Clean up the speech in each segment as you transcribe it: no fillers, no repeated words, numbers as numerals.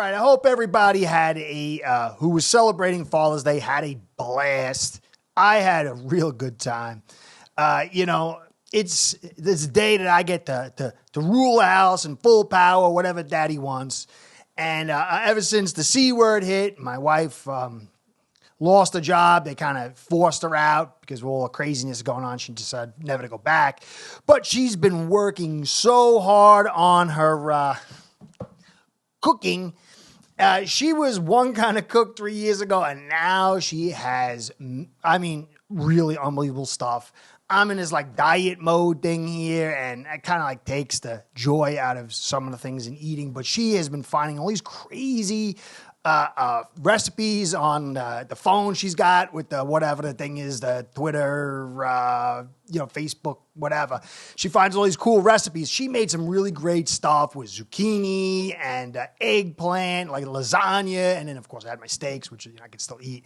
right, I hope everybody had who was celebrating Father's Day had a blast. I had a real good time. It's this day that I get to rule a house in full power, whatever daddy wants. And ever since the C word hit, my wife lost a job. They kind of forced her out because of all the craziness going on. She decided never to go back. But she's been working so hard on her cooking. She was one kind of cook 3 years ago, and now she has, really unbelievable stuff. I'm in this diet mode thing here, and it kind of takes the joy out of some of the things in eating. But she has been finding all these crazy recipes on the phone she's got with the whatever the thing is, the Twitter, Facebook, whatever. She finds all these cool recipes. She made some really great stuff with zucchini and eggplant, like lasagna, and then of course I had my steaks, which I could still eat.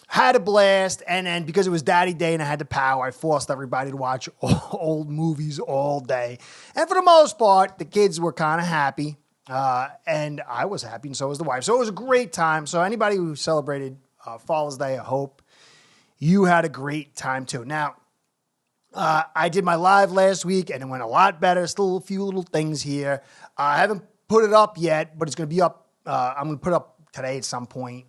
Had a blast, and then because it was Daddy Day and I had the power, I forced everybody to watch old movies all day. And for the most part, the kids were kind of happy, and I was happy, and so was the wife. So it was a great time. So anybody who celebrated Father's Day, I hope you had a great time too. Now, I did my live last week, and it went a lot better. Still a few little things here. I haven't put it up yet, but it's going to be up. I'm going to put it up today at some point.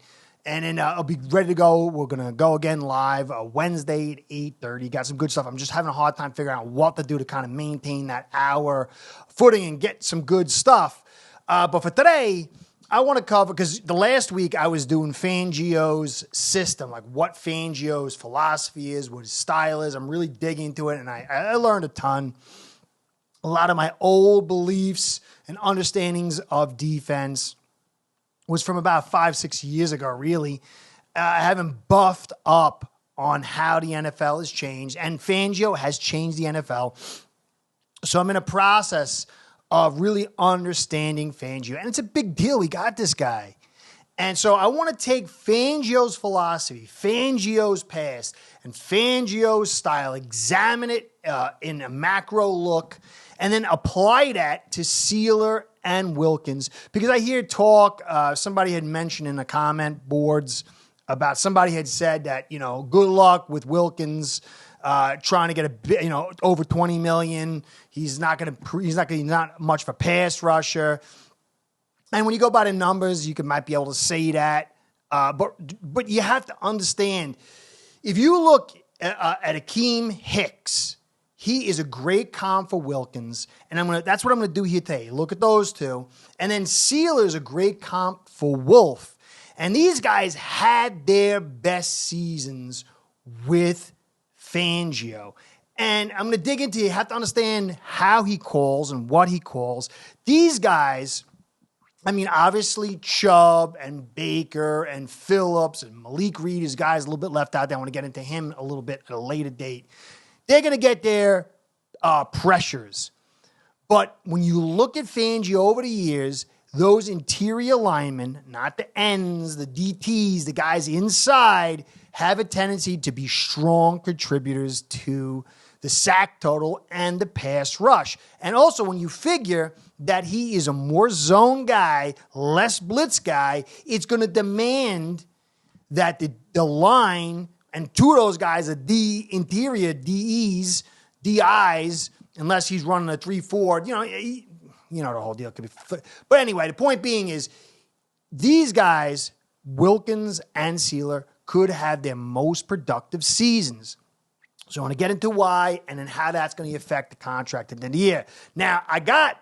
And then I'll be ready to go. We're going to go again live Wednesday at 8:30. Got some good stuff. I'm just having a hard time figuring out what to do to kind of maintain that hour footing and get some good stuff. But for today, I want to cover, because the last week I was doing Fangio's system, like what Fangio's philosophy is, what his style is. I'm really digging into it, and I learned a ton. A lot of my old beliefs and understandings of defense was from about 5-6 years ago, really. I haven't buffed up on how the NFL has changed, and Fangio has changed the NFL. So I'm in a process of really understanding Fangio, and it's a big deal. We got this guy. And so I want to take Fangio's philosophy, Fangio's past, and Fangio's style, examine it in a macro look, and then apply that to Sieler and Wilkins. Because I hear talk, somebody had mentioned in the comment boards about somebody had said that, good luck with Wilkins trying to get over 20 million. He's not much of a pass rusher. And when you go by the numbers, you might be able to say that. But you have to understand, if you look at Akiem Hicks, he is a great comp for Wilkins, and that's what I'm going to do here today. Look at those two. And then Sieler is a great comp for Wolfe. And these guys had their best seasons with Fangio. And I'm going to dig into it. You have to understand how he calls and what he calls. These guys, obviously Chubb and Baker and Phillips and Malik Reed, his guys a little bit left out there. I want to get into him a little bit at a later date. They're going to get their pressures. But when you look at Fangio over the years, those interior linemen, not the ends, the DTs, the guys inside, have a tendency to be strong contributors to the sack total and the pass rush. And also, when you figure that he is a more zone guy, less blitz guy, it's going to demand that the line, and two of those guys are interior DIs, unless he's running a 3-4. The whole deal could be. But anyway, the point being is these guys, Wilkins and Sieler, could have their most productive seasons. So I want to get into why and then how that's going to affect the contract at the end of the year. Now, I got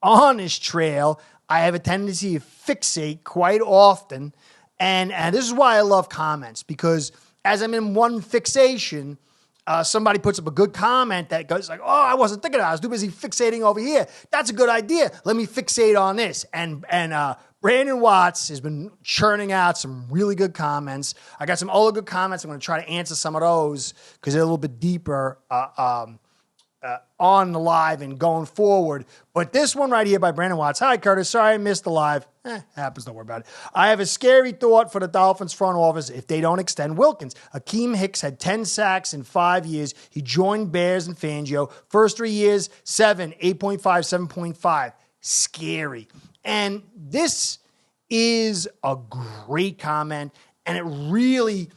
on this trail, I have a tendency to fixate quite often. And this is why I love comments, because as I'm in one fixation, somebody puts up a good comment that goes like, oh, I wasn't thinking of that. I was too busy fixating over here. That's a good idea. Let me fixate on this. And Brandon Watts has been churning out some really good comments. I got some other good comments. I'm going to try to answer some of those because they're a little bit deeper on the live and going forward. But this one right here by Brandon Watts. Hi, Curtis. Sorry I missed the live. Happens. Don't worry about it. I have a scary thought for the Dolphins front office if they don't extend Wilkins. Akiem Hicks had 10 sacks in 5 years. He joined Bears and Fangio. First 3 years, 7, 8.5, 7.5. Scary. And this is a great comment, and it really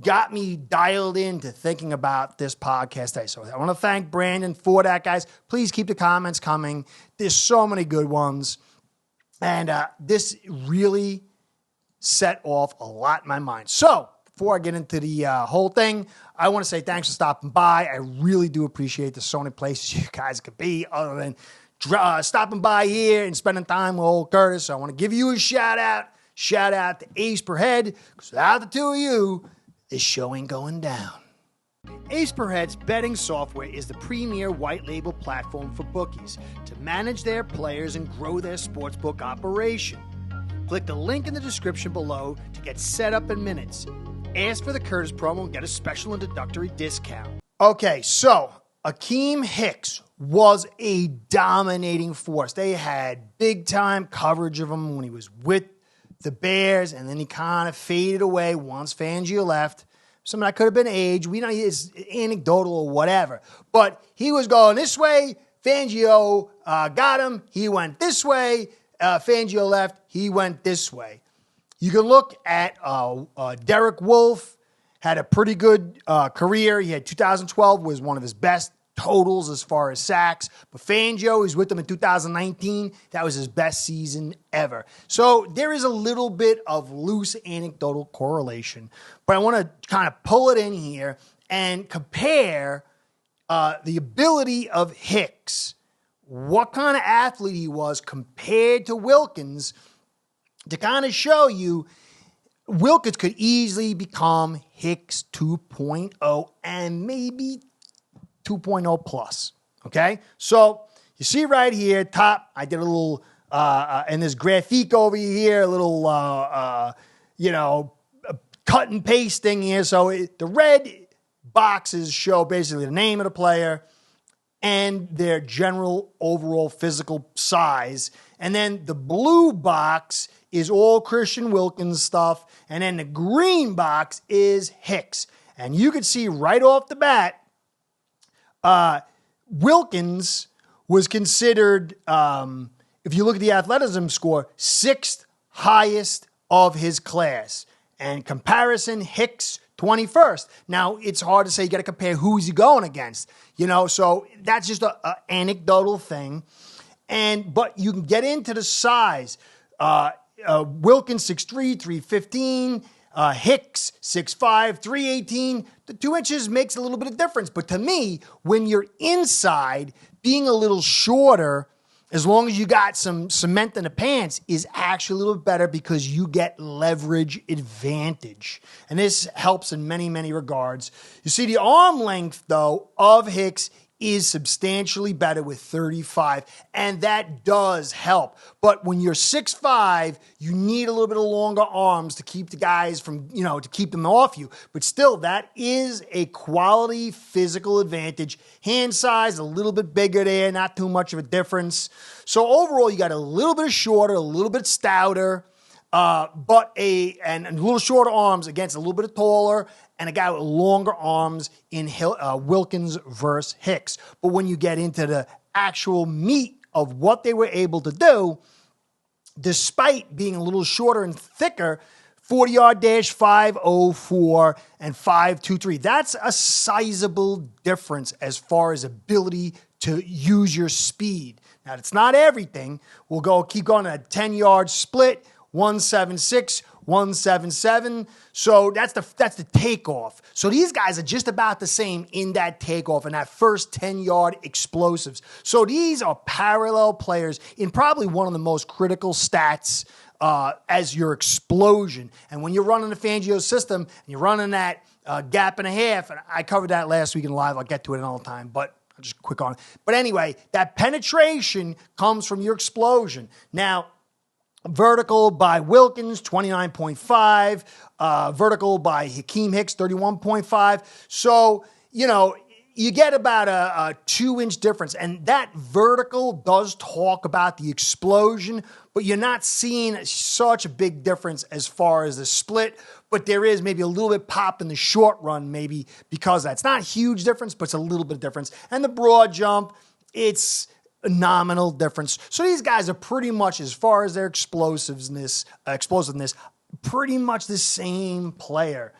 got me dialed into thinking about this podcast today. So I want to thank Brandon for that, guys. Please keep the comments coming. There's so many good ones. And this really set off a lot in my mind. So before I get into the whole thing, I want to say thanks for stopping by. I really do appreciate there's so many places you guys could be other than stopping by here and spending time with old Curtis. So I want to give you a shout out. Shout out to Ace Per Head, because without the two of you, this show ain't going down. Ace Per Head's betting software is the premier white label platform for bookies to manage their players and grow their sportsbook operation. Click the link in the description below to get set up in minutes. Ask for the Curtis promo and get a special introductory discount. Okay, so Akiem Hicks was a dominating force. They had big-time coverage of him when he was with the Bears, and then he kind of faded away once Fangio left. Some of that could have been age. We know it's anecdotal or whatever. But he was going this way. Fangio got him. He went this way. Fangio left. He went this way. You can look at Dereck Wolfe. Had a pretty good career. He had 2012 was one of his best totals as far as sacks. But Fangio, he was with them in 2019. That was his best season ever. So there is a little bit of loose anecdotal correlation. But I want to kind of pull it in here and compare the ability of Hicks, what kind of athlete he was compared to Wilkins, to kind of show you Wilkins could easily become Hicks 2.0 and maybe 2.0 plus, okay? So you see right here, top, I did a little, and this graphique over here, a little, cut and paste thing here. So the red boxes show basically the name of the player and their general overall physical size. And then the blue box is all Christian Wilkins stuff. And then the green box is Hicks. And you can see right off the bat, Wilkins was considered, if you look at the athleticism score, 6th highest of his class. And comparison, Hicks, 21st. Now, it's hard to say. You got to compare who's he going against. So that's just an anecdotal thing. But you can get into the size. Wilkins, 6'3", 315. Hicks, 6'5", 318. The 2 inches makes a little bit of difference. But to me, when you're inside, being a little shorter, as long as you got some cement in the pants, is actually a little bit better because you get leverage advantage. And this helps in many, many regards. You see, the arm length, though, of Hicks is substantially better with 35, and that does help. But when you're 6'5", you need a little bit of longer arms to keep the guys from, to keep them off you. But still, that is a quality physical advantage. Hand size, a little bit bigger there, not too much of a difference. So overall, you got a little bit shorter, a little bit stouter, but a little shorter arms against a little bit taller, and a guy with longer arms in Wilkins versus Hicks. But when you get into the actual meat of what they were able to do, despite being a little shorter and thicker, 40-yard dash, 5.04 and 5.23. That's a sizable difference as far as ability to use your speed. Now, it's not everything. We'll keep going to a 10-yard split, 176, 177. So that's the takeoff. So these guys are just about the same in that takeoff and that first 10-yard explosives. So these are parallel players in probably one of the most critical stats as your explosion. And when you're running the Fangio system and you're running that gap and a half, and I covered that last week in live, I'll get to it another time, but I'll just quick on it. But anyway, that penetration comes from your explosion. Now, vertical by Wilkins, 29.5. Vertical by Akiem Hicks, 31.5. So, you get about a 2-inch difference. And that vertical does talk about the explosion, but you're not seeing such a big difference as far as the split. But there is maybe a little bit pop in the short run, maybe because that's not a huge difference, but it's a little bit of difference. And the broad jump, it's a nominal difference. So these guys are pretty much, as far as their explosiveness, pretty much the same player.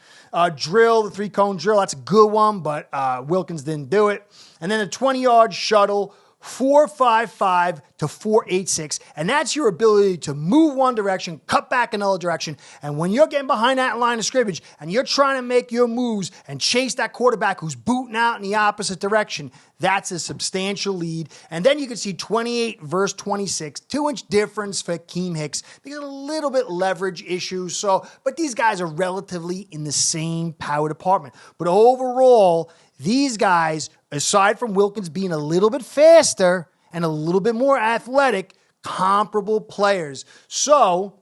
Drill, the 3-cone drill, that's a good one, but Wilkins didn't do it. And then a 20-yard shuttle, 4.55 to 4.86, and that's your ability to move one direction, cut back another direction, and when you're getting behind that line of scrimmage and you're trying to make your moves and chase that quarterback who's booting out in the opposite direction, that's a substantial lead. And then you can see 28 versus 26, 2-inch difference for Akiem Hicks because of a little bit leverage issues. But these guys are relatively in the same power department. But overall, these guys, aside from Wilkins being a little bit faster and a little bit more athletic, comparable players. So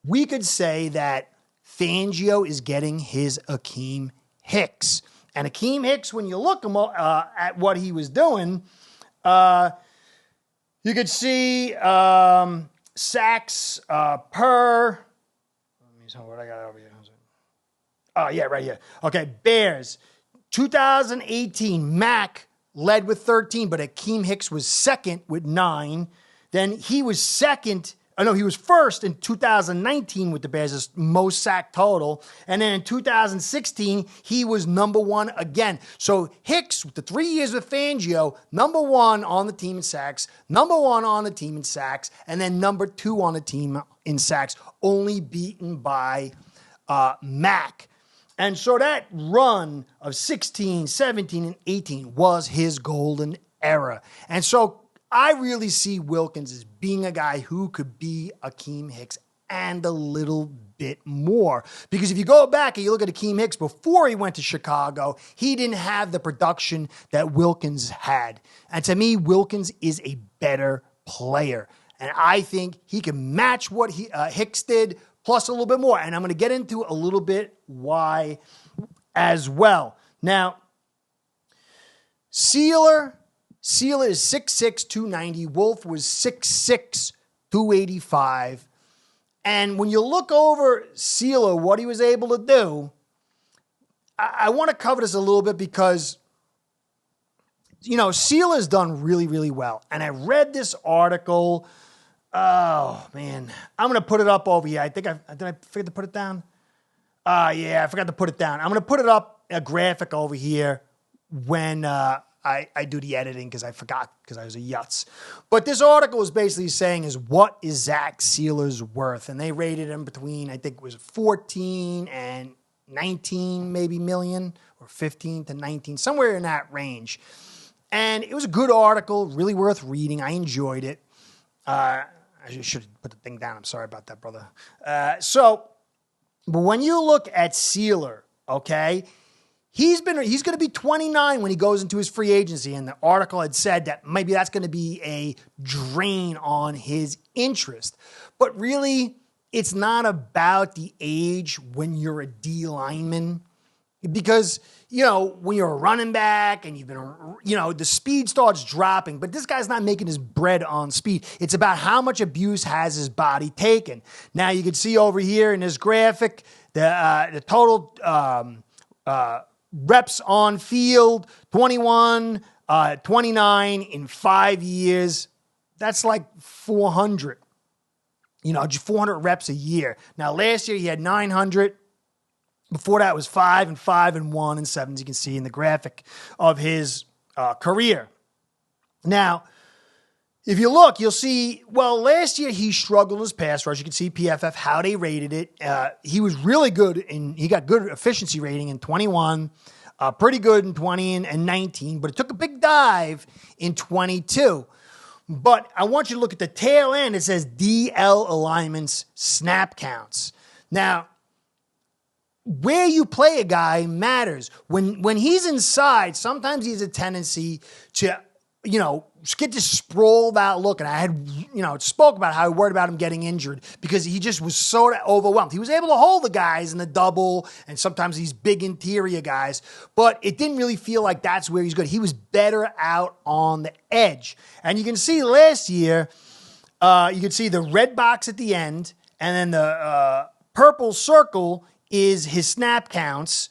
we could say that Fangio is getting his Akiem Hicks. And Akiem Hicks, when you look at what he was doing, you could see sacks per. Let me see what I got over here. Oh, yeah, right here. Okay, Bears. 2018, Mack led with 13, but Akiem Hicks was second with 9. Then he was he was first in 2019 with the Bears' most sack total. And then in 2016, he was number 1 again. So Hicks, with the 3 years with Fangio, number 1 on the team in sacks, number 1 on the team in sacks, and then number 2 on the team in sacks, only beaten by Mack. And so that run of 16, 17, and 18 was his golden era. And so I really see Wilkins as being a guy who could be Akiem Hicks and a little bit more. Because if you go back and you look at Akiem Hicks before he went to Chicago, he didn't have the production that Wilkins had. And to me, Wilkins is a better player. And I think he can match what Hicks did, plus a little bit more. And I'm going to get into a little bit why as well. Now, Sieler is 6'6", 290. Wolfe was 6'6", 285. And when you look over Sieler, what he was able to do, I want to cover this a little bit because, Sieler's done really, really well. And I read this article. Oh, man. I'm going to put it up over here. Did I forget to put it down? Yeah, I forgot to put it down. I'm going to put it up, a graphic over here when I do the editing because I forgot because I was a yutz. But this article is basically saying what is Zach Sieler's worth? And they rated him between, I think it was 14 and 19 maybe million, or 15 to 19, somewhere in that range. And it was a good article, really worth reading. I enjoyed it. I should have put the thing down. I'm sorry about that, brother. But when you look at Sieler, okay, he's going to be 29 when he goes into his free agency. And the article had said that maybe that's going to be a drain on his interest. But really, it's not about the age when you're a D lineman. Because, when you're a running back and you've been, the speed starts dropping, but this guy's not making his bread on speed. It's about how much abuse has his body taken. Now you can see over here in this graphic, the total reps on field, 21, 29 in 5 years. That's like 400, just 400 reps a year. Now last year he had 900. Before that was 5 and 5 and 1 and 7, as you can see in the graphic of his career. Now, if you look, you'll see, last year he struggled in his pass rush. You can see PFF, how they rated it. He was really good, and he got good efficiency rating in 21, pretty good in 20 and 19, but it took a big dive in 22. But I want you to look at the tail end. It says DL alignments, snap counts. Now, where you play a guy matters. When he's inside, sometimes he has a tendency to, get this sprawled out look. And I had, spoke about how I worried about him getting injured because he just was so overwhelmed. He was able to hold the guys in the double and sometimes these big interior guys, but it didn't really feel like that's where he's good. He was better out on the edge. And you can see last year, you can see the red box at the end and then the purple circle is his snap counts.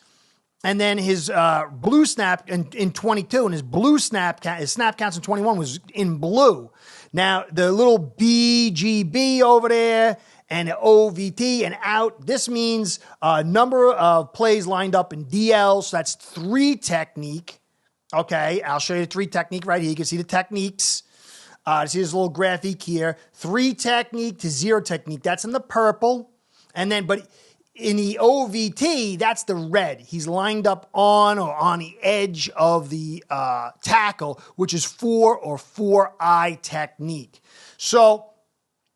And then his blue snap in 22, and his blue snap, his snap counts in 21 was in blue. Now, the little BGB over there and the OVT and out, this means a number of plays lined up in DL, so that's 3 technique. Okay, I'll show you the 3 technique right here. You can see the techniques. See this little graphic here. 3 technique to 0 technique. That's in the purple. And then, but in the OVT, that's the red. He's lined up on or on the edge of the tackle, which is 4 or 4-eye technique. So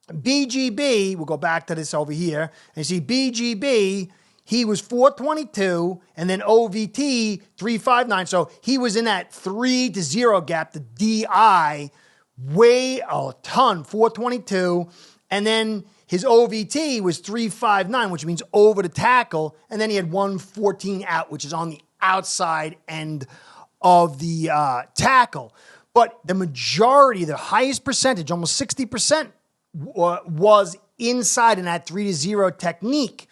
BGB, we'll go back to this over here, and see BGB, he was 422, and then OVT 359. So he was in that 3 to 0 gap. The DI way a ton, 422, and then his OVT was 359, which means over the tackle, and then he had 114 out, which is on the outside end of the tackle. But the majority, the highest percentage, almost 60%, was inside in that 3 to 0 technique.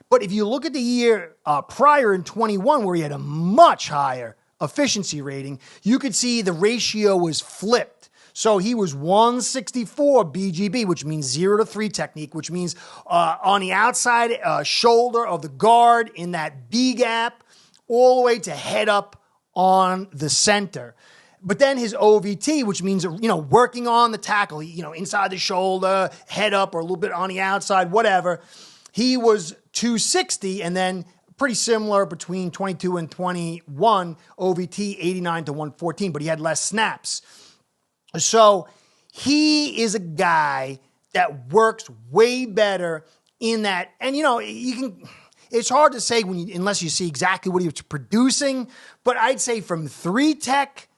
But if you look at the year prior in 21, where he had a much higher efficiency rating, you could see the ratio was flipped. So he was 164 BGB, which means 0 to 3 technique, which means on the outside shoulder of the guard in that B gap, all the way to head up on the center. But then his OVT, which means, working on the tackle, inside the shoulder, head up, or a little bit on the outside, whatever, he was 260, and then pretty similar between 22 and 21, OVT 89 to 114, but he had less snaps. So he is a guy that works way better in that. And, it's hard to say unless you see exactly what he was producing, but I'd say from 3 tech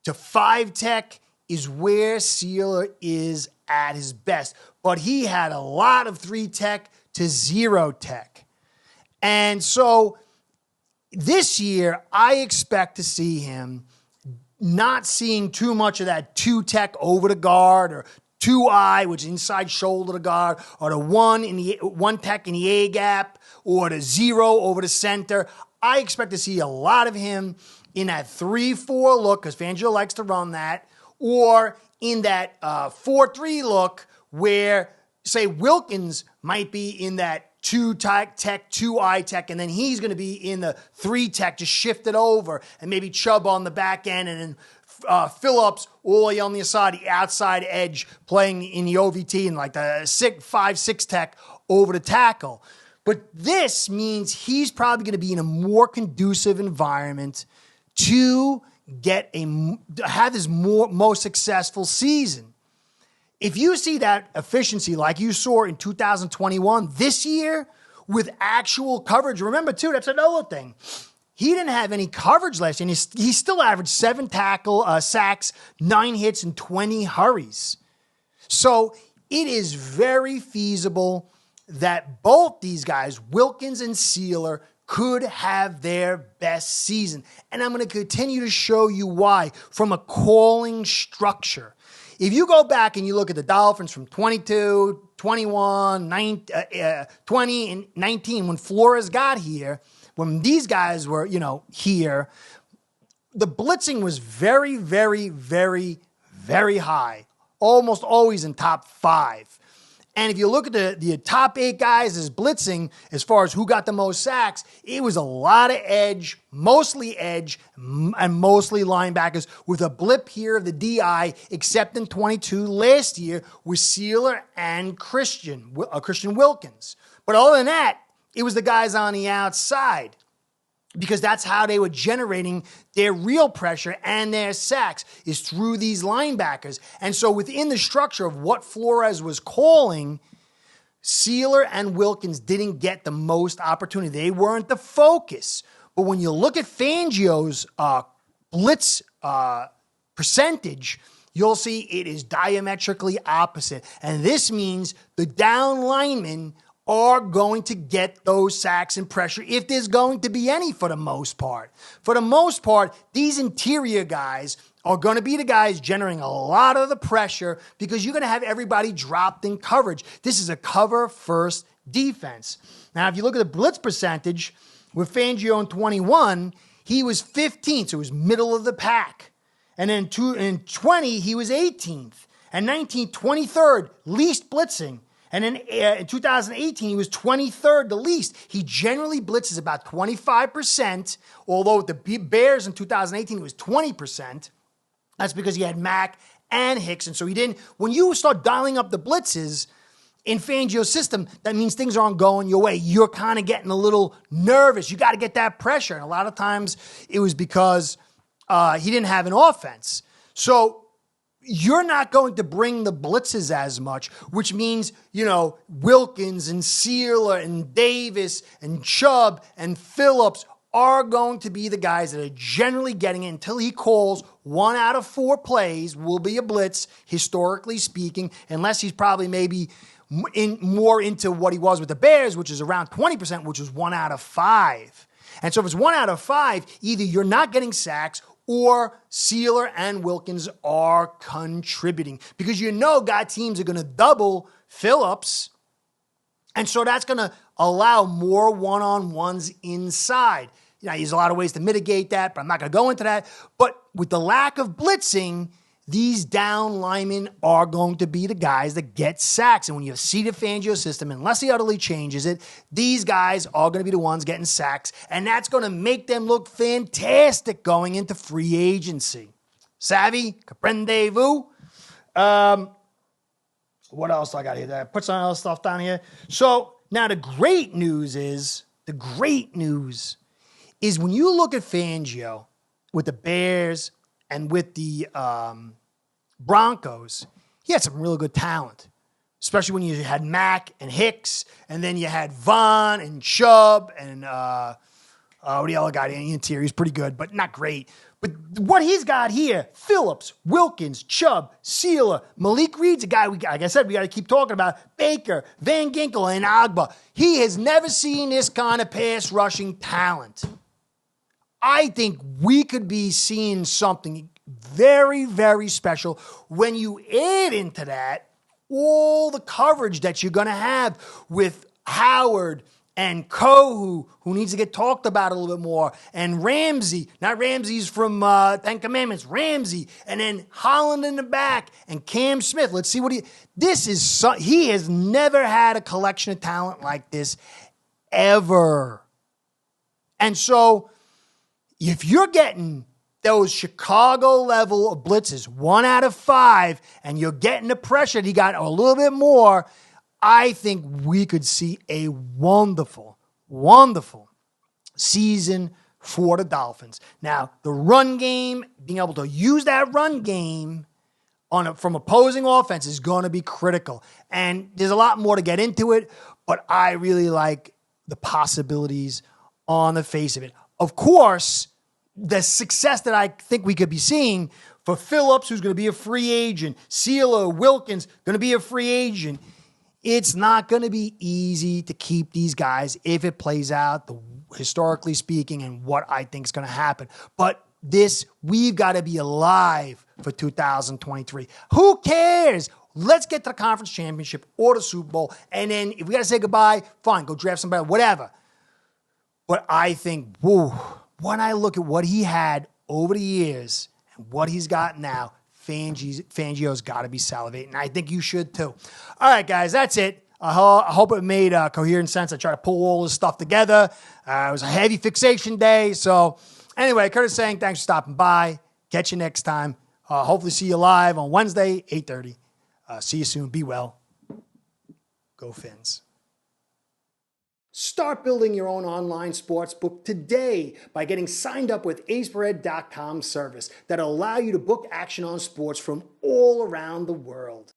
to 5 tech is where Sieler is at his best. But he had a lot of 3 tech to 0 tech. And so this year, I expect to see him not seeing too much of that 2 tech over the guard, or 2-eye, which is inside shoulder to guard, or the 1 tech in the A gap, or the 0 over the center. I expect to see a lot of him in that 3-4 look, because Fangio likes to run that, or in that 4-3 look where, say, Wilkins might be in that 2 tech, 2-eye tech, and then he's going to be in the 3 tech, just shift it over, and maybe Chubb on the back end, and then Phillips all the way on the side, the outside edge, playing in the OVT and like the 5-6 tech over the tackle. But this means he's probably going to be in a more conducive environment to have his most successful season. If you see that efficiency like you saw in 2021, this year with actual coverage, remember too, that's another thing. He didn't have any coverage last year, and he still averaged 7 sacks, 9 hits, and 20 hurries. So it is very feasible that both these guys, Wilkins and Sieler, could have their best season. And I'm going to continue to show you why from a calling structure. If you go back and you look at the Dolphins from 22, 21, 20, and 19, when Flores got here, when these guys were, here, the blitzing was very, very, very, very high, almost always in top 5. And if you look at the top 8 guys as blitzing, as far as who got the most sacks, it was a lot of edge, and mostly linebackers, with a blip here of the DI, except in 22 last year with Sieler and Christian Wilkins. But other than that, it was the guys on the outside, because that's how they were generating their real pressure and their sacks, is through these linebackers. And so within the structure of what Flores was calling, Sieler and Wilkins didn't get the most opportunity. They weren't the focus. But when you look at Fangio's blitz percentage, you'll see it is diametrically opposite. And this means the down linemen are going to get those sacks and pressure, if there's going to be any, for the most part. For the most part, these interior guys are going to be the guys generating a lot of the pressure, because you're going to have everybody dropped in coverage. This is a cover-first defense. Now, if you look at the blitz percentage, With Fangio in 21, he was 15th, so he was middle of the pack. And then in 20, he was 18th. And 19, 23rd, least blitzing. And then in 2018, he was 23rd, the least. He generally blitzes about 25%, although with the Bears in 2018, it was 20%. That's because he had Mack and Hicks. And so he didn't, when you start dialing up the blitzes in Fangio's system, that means things aren't going your way. You're kind of getting a little nervous. You got to get that pressure. And a lot of times it was because he didn't have an offense. So you're not going to bring the blitzes as much, which means, Wilkins and Sieler and Davis and Chubb and Phillips are going to be the guys that are generally getting it until he calls 1 out of 4 plays will be a blitz, historically speaking, unless he's probably maybe more into what he was with the Bears, which is around 20%, which was 1 out of 5. And so if it's 1 out of 5, either you're not getting sacks or Sieler and Wilkins are contributing. Because God teams are going to double Phillips. And so that's going to allow more one-on-ones inside. There's a lot of ways to mitigate that, but I'm not going to go into that. But with the lack of blitzing, these down linemen are going to be the guys that get sacks. And when you see the Fangio system, unless he utterly changes it, these guys are going to be the ones getting sacks. And that's going to make them look fantastic going into free agency. Savvy? Comprendez-vous? What else I got here? Did I put some other stuff down here? So now the great news is when you look at Fangio with the Bears and with the Broncos, he had some really good talent, especially when you had Mack and Hicks, and then you had Vaughn and Chubb and what the other guy in the interior. He's pretty good, but not great. But what he's got here, Phillips, Wilkins, Chubb, Sieler, Malik Reed's a guy, like I said, we got to keep talking about, Baker, Van Ginkel, and Agba. He has never seen this kind of pass rushing talent. I think we could be seeing something very, very special when you add into that all the coverage that you're going to have with Howard and Kohu, who needs to get talked about a little bit more, and Ramsey, not Ramsey's from Ten Commandments, Ramsey, and then Holland in the back, and Cam Smith. Let's see what he has never had a collection of talent like this ever. And so if you're getting those Chicago level of blitzes, 1 out of 5, and you're getting the pressure that he got a little bit more, I think we could see a wonderful, wonderful season for the Dolphins. Now, the run game, being able to use that run game from opposing offense is going to be critical. And there's a lot more to get into it, but I really like the possibilities on the face of it. Of course, the success that I think we could be seeing for Phillips, who's going to be a free agent, Sieler, Wilkins, going to be a free agent. It's not going to be easy to keep these guys if it plays out, historically speaking, and what I think is going to happen. But we've got to be alive for 2023. Who cares? Let's get to the conference championship or the Super Bowl. And then if we got to say goodbye, fine, go draft somebody, whatever. But I think, when I look at what he had over the years and what he's got now, Fangio's got to be salivating. I think you should too. All right, guys, that's it. I hope it made coherent sense. I tried to pull all this stuff together. It was a heavy fixation day. So anyway, Curtis saying thanks for stopping by. Catch you next time. Hopefully see you live on Wednesday, 8:30. See you soon. Be well. Go Fins. Start building your own online sportsbook today by getting signed up with AceBread.com service that'll allow you to book action on sports from all around the world.